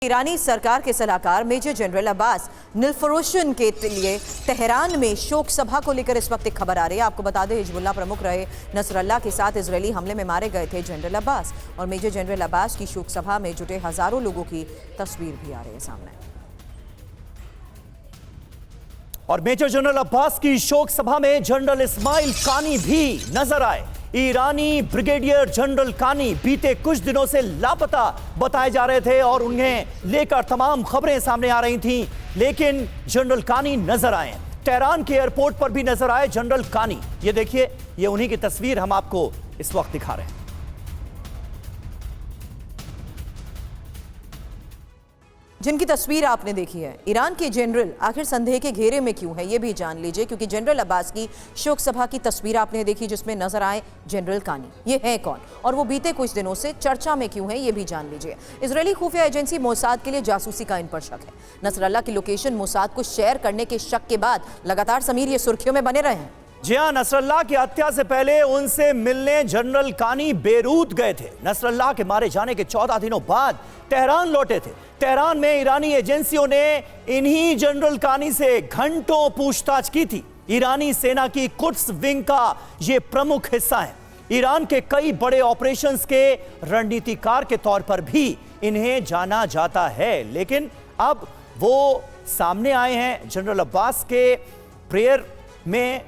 ईरानी सरकार के सलाहकार मेजर जनरल अब्बास निलफरोशन के लिए तेहरान में शोक सभा को लेकर इस वक्त एक खबर आ रही है। आपको बता दें, हिजबुल्लाह प्रमुख रहे नसरल्लाह के साथ इजरायली हमले में मारे गए थे जनरल अब्बास, और मेजर जनरल अब्बास की शोक सभा में जुटे हजारों लोगों की तस्वीर भी आ रही है सामने। और मेजर जनरल अब्बास की शोक सभा में जनरल इस्माइल कानी भी नजर आए। ईरानी ब्रिगेडियर जनरल कानी बीते कुछ दिनों से लापता बताए जा रहे थे और उन्हें लेकर तमाम खबरें सामने आ रही थीं, लेकिन जनरल कानी नजर आए। तेहरान के एयरपोर्ट पर भी नजर आए जनरल कानी। ये देखिए, ये उन्हीं की तस्वीर हम आपको इस वक्त दिखा रहे हैं। जिनकी तस्वीर आपने देखी है। ईरान के जनरल आखिर संदेह के घेरे में क्यों है, ये भी जान लीजिए, क्योंकि जनरल अब्बास की शोक सभा की तस्वीर आपने देखी जिसमें नजर आए जनरल कानी। ये है कौन और वो बीते कुछ दिनों से चर्चा में क्यों है, ये भी जान लीजिए। इजरायली खुफिया एजेंसी मोसाद के लिए जासूसी का इन पर शक है। नसरल्लाह की लोकेशन मोसाद को शेयर करने के शक के बाद लगातार समीर ये सुर्खियों में बने रहे हैं। जी हां, नसरल्लाह की हत्या से पहले उनसे मिलने जनरल कानी बेरूत गए थे। नसरल्लाह के मारे जाने के 14 दिनों बाद तेहरान लौटे थे। तेहरान में ईरानी एजेंसियों ने इन्हीं जनरल कानी से घंटों पूछताछ की थी। ईरानी सेना की कुड्स विंग का ये प्रमुख हिस्सा है। ईरान के कई बड़े ऑपरेशंस के रणनीतिकार के तौर पर भी इन्हें जाना जाता है, लेकिन अब वो सामने आए हैं। जनरल अब्बास के प्रेयर में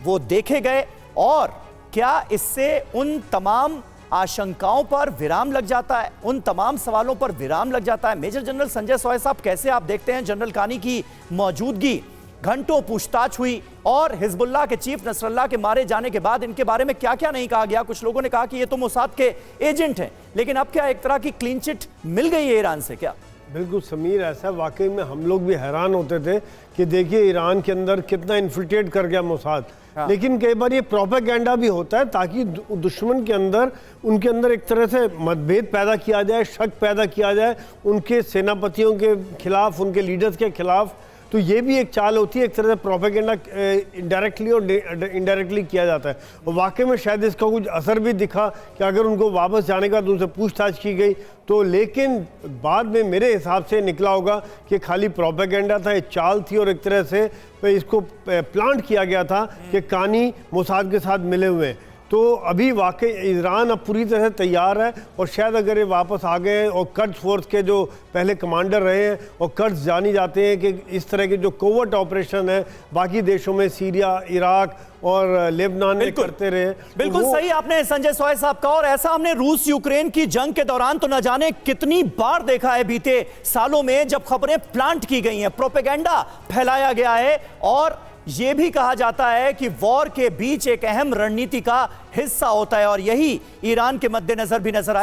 वो देखे गए, और क्या इससे उन तमाम आशंकाओं पर विराम लग जाता है, उन तमाम सवालों पर विराम लग जाता है? मेजर जनरल संजय सॉय साहब, कैसे आप देखते हैं जनरल कानी की मौजूदगी? घंटों पूछताछ हुई और हिजबुल्लाह के चीफ नसरल्लाह के मारे जाने के बाद इनके बारे में क्या क्या नहीं कहा गया। कुछ लोगों ने कहा कि ये तो मोसाद के एजेंट हैं, लेकिन अब क्या एक तरह की क्लीन चिट मिल गई है ईरान से क्या? बिल्कुल समीर, ऐसा वाकई में हम लोग भी हैरान होते थे कि देखिए ईरान के अंदर कितना इन्फिल्ट्रेट कर गया मोसाद। लेकिन कई बार ये प्रोपेगेंडा भी होता है ताकि दुश्मन के अंदर उनके अंदर एक तरह से मतभेद पैदा किया जाए, शक पैदा किया जाए उनके सेनापतियों के खिलाफ, उनके लीडर्स के खिलाफ। तो ये भी एक चाल होती है, एक तरह से प्रोपेगेंडा डायरेक्टली और इनडायरेक्टली किया जाता है। और वाकई में शायद इसका कुछ असर भी दिखा कि अगर उनको वापस जाने का तो उनसे पूछताछ की गई तो, लेकिन बाद में मेरे हिसाब से निकला होगा कि खाली प्रोपेगेंडा था, एक चाल थी और एक तरह से इसको प्लांट किया गया था कि कानी मोसाद के साथ मिले हुए हैं। तो अभी वाकई ईरान अब पूरी तरह से तैयार है, और शायद अगर ये वापस आ गए, और कर्ड्स फोर्स के जो पहले कमांडर रहे हैं, और कर्ड्स जानी जाते हैं कि इस तरह के जो कोवर्ट ऑपरेशन है बाकी देशों में, सीरिया, इराक और लेबनान में करते रहे। बिल्कुल सही आपने संजय सॉय साहब का, और ऐसा हमने रूस यूक्रेन की जंग के दौरान तो न जाने कितनी बार देखा है बीते सालों में, जब खबरें प्लांट की गई हैं, प्रोपेगेंडा फैलाया गया है, और यह भी कहा जाता है कि वॉर के बीच एक अहम रणनीति का हिस्सा होता है, और यही ईरान के मद्देनजर भी नजर आया।